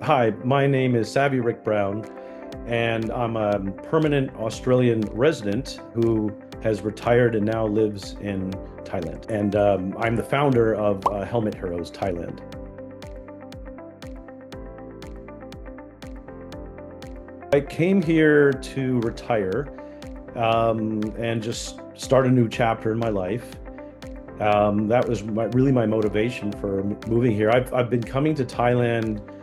Hi, my name is Savvy Rick Brown, and I'm a permanent Australian resident who has retired and now lives in Thailand. And I'm the founder of Helmet Heroes Thailand. I came here to retire and just start a new chapter in my life. That was really my motivation for moving here. I've been coming to Thailand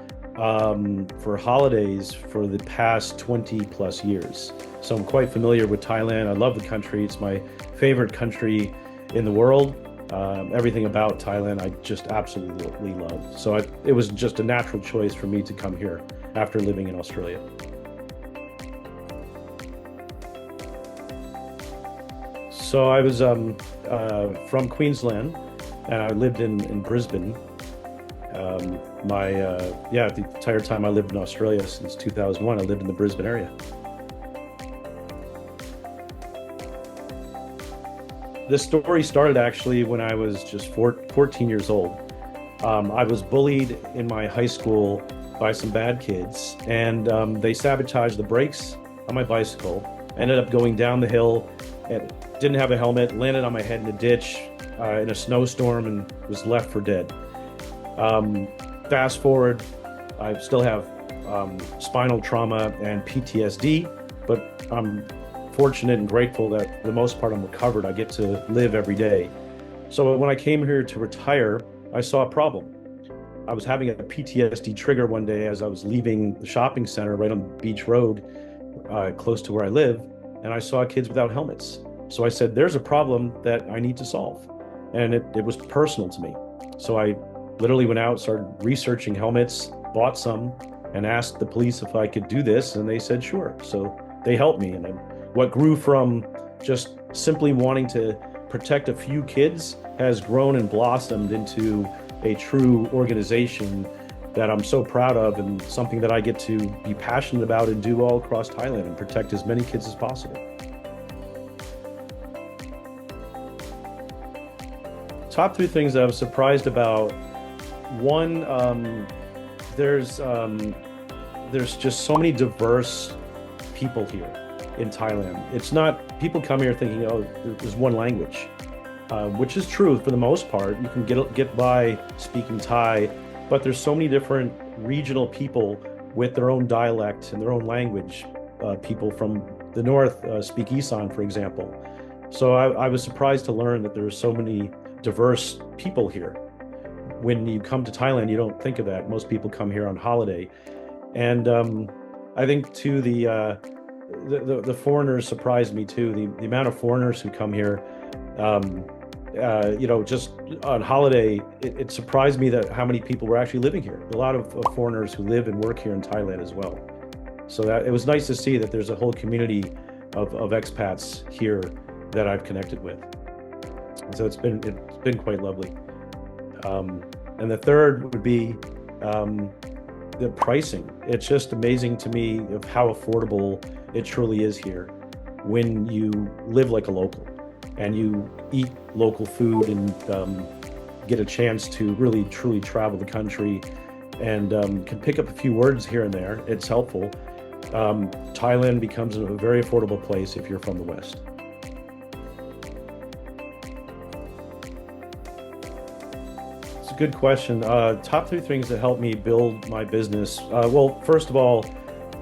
for holidays for the past 20 plus years. So I'm quite familiar with Thailand. I love the country. It's my favorite country in the world. Everything about Thailand I just absolutely love. So it was just a natural choice for me to come here after living in Australia. So I was from Queensland, and I lived in Brisbane. The entire time I lived in Australia since 2001, I lived in the Brisbane area. This story started actually when I was just 14 years old. I was bullied in my high school by some bad kids, and they sabotaged the brakes on my bicycle. Ended up going down the hill and didn't have a helmet, landed on my head in a ditch in a snowstorm, and was left for dead. Fast forward, I still have spinal trauma and PTSD, but I'm fortunate and grateful that for the most part I'm recovered. I get to live every day. So when I came here to retire, I saw a problem. I was having a PTSD trigger one day as I was leaving the shopping center right on Beach Road, close to where I live, and I saw kids without helmets. So I said, there's a problem that I need to solve. And it was personal to me. So I literally went out, started researching helmets, bought some, and asked the police if I could do this, and they said sure. So they helped me, and what grew from just simply wanting to protect a few kids has grown and blossomed into a true organization that I'm so proud of, and something that I get to be passionate about and do all across Thailand and protect as many kids as possible. Top three things that I was surprised about. One, there's just so many diverse people here in Thailand. It's not, people come here thinking, oh, there's one language, which is true for the most part. You can get by speaking Thai, but there's so many different regional people with their own dialect and their own language. People from the north speak Isan, for example. So I was surprised to learn that there are so many diverse people here. When you come to Thailand, you don't think of that. Most people come here on holiday. And I think too, the foreigners surprised me too. The amount of foreigners who come here, just on holiday, it surprised me that how many people were actually living here. A lot of foreigners who live and work here in Thailand as well. So that it was nice to see that there's a whole community of expats here that I've connected with. And so it's been quite lovely. And the third would be the pricing. It's just amazing to me of how affordable it truly is here when you live like a local and you eat local food and get a chance to really truly travel the country and can pick up a few words here and there. It's helpful. Thailand becomes a very affordable place if you're from the West. It's a good question. Top three things that helped me build my business. Well, first of all,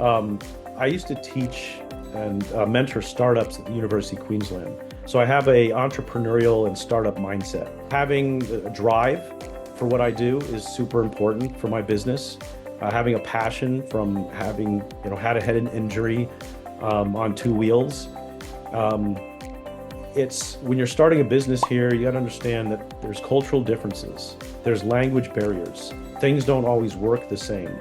I used to teach and mentor startups at the University of Queensland. So I have a entrepreneurial and startup mindset. Having a drive for what I do is super important for my business. Having a passion from having had a head injury on two wheels. It's when you're starting a business here, you got to understand that there's cultural differences. There's language barriers. Things don't always work the same.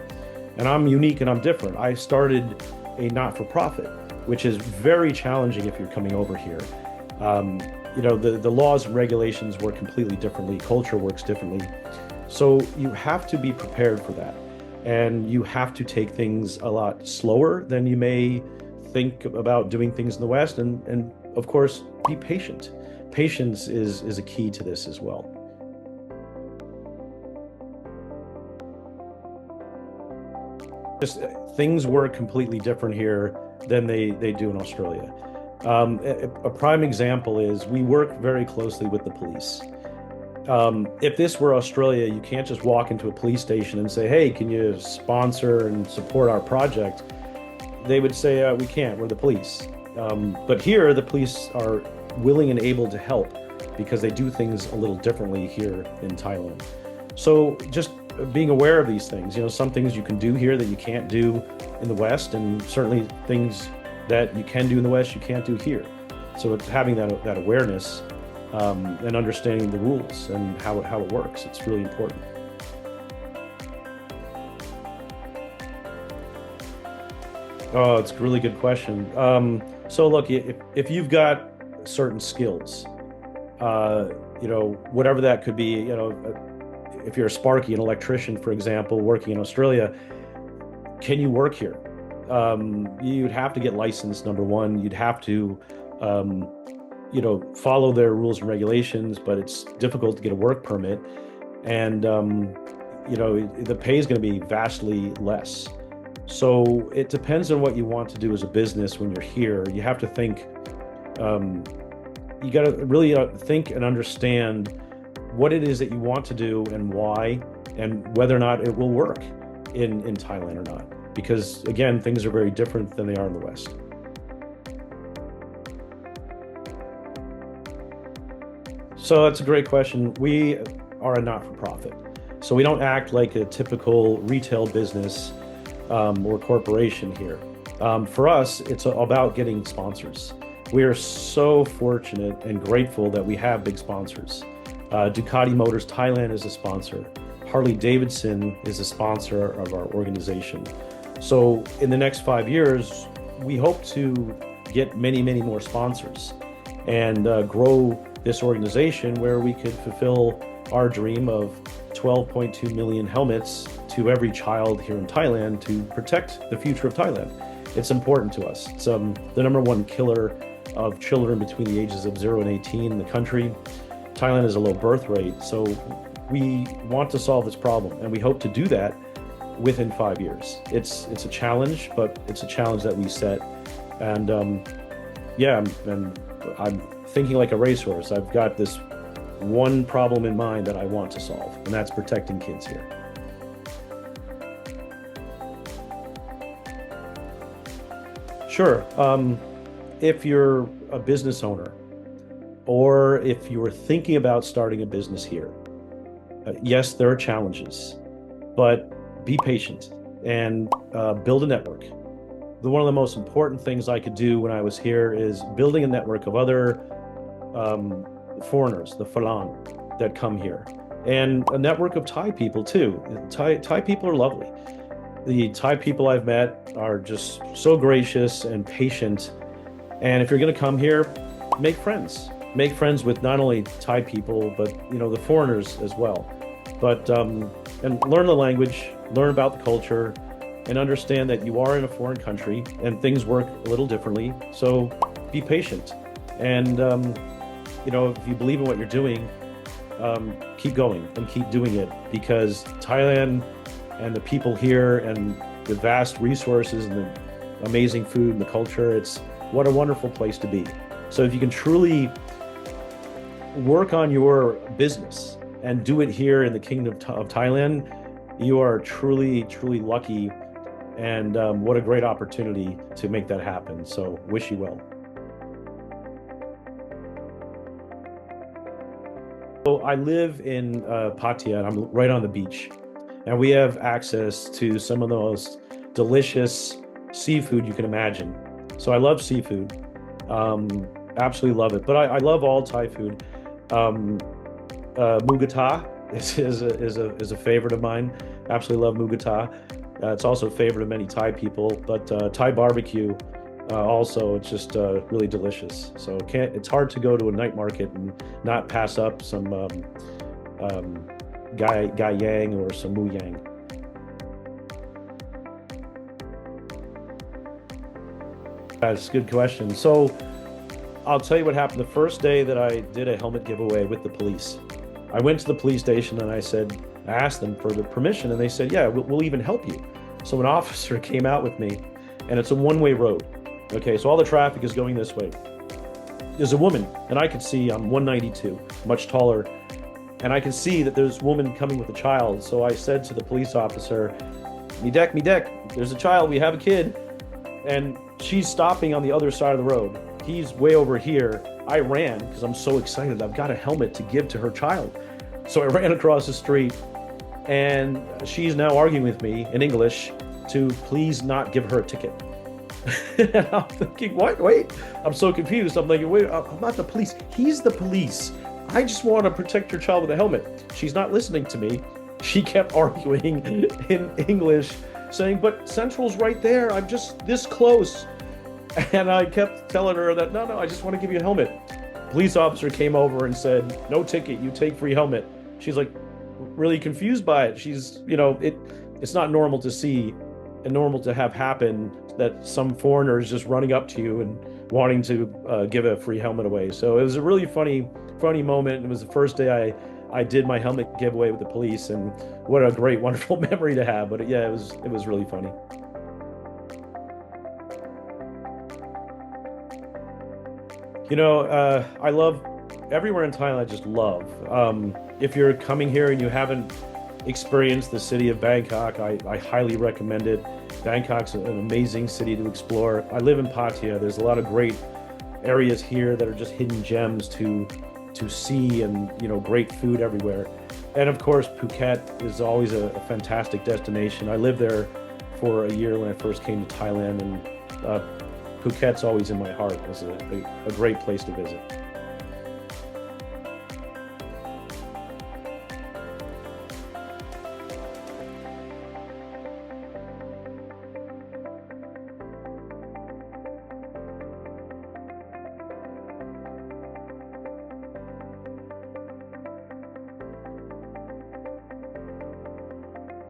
And I'm unique and I'm different. I started a not-for-profit, which is very challenging if you're coming over here. The laws and regulations work completely differently. Culture works differently. So you have to be prepared for that. And you have to take things a lot slower than you may think about doing things in the West. And of course, be patient. Patience is a key to this as well. Just things work completely different here than they do in Australia. A prime example is we work very closely with the police. If this were Australia, you can't just walk into a police station and say, "Hey, can you sponsor and support our project?" They would say, "We can't, we're the police." But here, the police are willing and able to help because they do things a little differently here in Thailand. So just being aware of these things, some things you can do here that you can't do in the West, and certainly things that you can do in the West, you can't do here. So it's having that awareness and understanding the rules and how it works. It's really important. Oh, it's a really good question. So look, if you've got certain skills, whatever that could be, if you're a Sparky, an electrician, for example, working in Australia, can you work here? You'd have to get licensed, number one. You'd have to, follow their rules and regulations, but it's difficult to get a work permit. And, the pay is going to be vastly less. So it depends on what you want to do as a business when you're here. You have to think, you got to really think and understand what it is that you want to do and why, and whether or not it will work in Thailand or not. Because again, things are very different than they are in the West. So that's a great question. We are a not-for-profit. So we don't act like a typical retail business or corporation here. For us, it's about getting sponsors. We are so fortunate and grateful that we have big sponsors. Ducati Motors Thailand is a sponsor. Harley Davidson is a sponsor of our organization. So in the next 5 years, we hope to get many, many more sponsors and grow this organization where we could fulfill our dream of 12.2 million helmets to every child here in Thailand to protect the future of Thailand. It's important to us. It's the number one killer of children between the ages of 0 and 18 in the country. Thailand has a low birth rate, so we want to solve this problem, and we hope to do that within 5 years. It's a challenge, but it's a challenge that we set. And I'm thinking like a racehorse. I've got this one problem in mind that I want to solve, and that's protecting kids here. Sure. If you're a business owner, or if you are thinking about starting a business here, yes, there are challenges, but be patient and build a network. One of the most important things I could do when I was here is building a network of other foreigners, the Falan, that come here, and a network of Thai people too. Thai people are lovely. The Thai people I've met are just so gracious and patient. And if you're going to come here, make friends. Make friends with not only Thai people, but the foreigners as well. But and learn the language, learn about the culture, and understand that you are in a foreign country and things work a little differently. So be patient, and if you believe in what you're doing, keep going and keep doing it, because Thailand and the people here and the vast resources and the amazing food and the culture, what a wonderful place to be. So if you can truly work on your business and do it here in the Kingdom of Thailand, you are truly, truly lucky. And what a great opportunity to make that happen. So wish you well. So I live in Pattaya, and I'm right on the beach. And we have access to some of the most delicious seafood you can imagine. So I love seafood, absolutely love it. But I love all Thai food. Mugata is a favorite of mine. Absolutely love mugata. It's also a favorite of many Thai people. But Thai barbecue, also, it's just really delicious. So it's hard to go to a night market and not pass up some gai yang or some mu yang. That's a good question. So I'll tell you what happened the first day that I did a helmet giveaway with the police. I went to the police station and I asked them for the permission, and they said, yeah, we'll even help you. So an officer came out with me, and it's a one-way road. Okay, so all the traffic is going this way. There's a woman, and I could see I'm 192, much taller, and I can see that there's a woman coming with a child. So I said to the police officer, me deck, there's a child, we have a kid. And she's stopping on the other side of the road. He's way over here. I ran because I'm so excited. I've got a helmet to give to her child. So I ran across the street, and she's now arguing with me in English to please not give her a ticket. And I'm thinking, what? Wait, I'm so confused. I'm like, wait, I'm not the police. He's the police. I just want to protect your child with a helmet. She's not listening to me. She kept arguing in English, saying, but Central's right there. I'm just this close. And I kept telling her that, no, I just want to give you a helmet. Police officer came over and said, no ticket, you take free helmet. She's like really confused by it. She's, it's not normal to see and normal to have happen that some foreigner is just running up to you and wanting to give a free helmet away. So it was a really funny moment. It was the first day I did my helmet giveaway with the police, and what a great, wonderful memory to have. But yeah, it was really funny. I love everywhere in Thailand. I just love. If you're coming here and you haven't experienced the city of Bangkok, I highly recommend it. Bangkok's an amazing city to explore. I live in Pattaya. There's a lot of great areas here that are just hidden gems to see, and great food everywhere. And of course, Phuket is always a fantastic destination. I lived there for a year when I first came to Thailand, and Phuket's always in my heart as a great place to visit.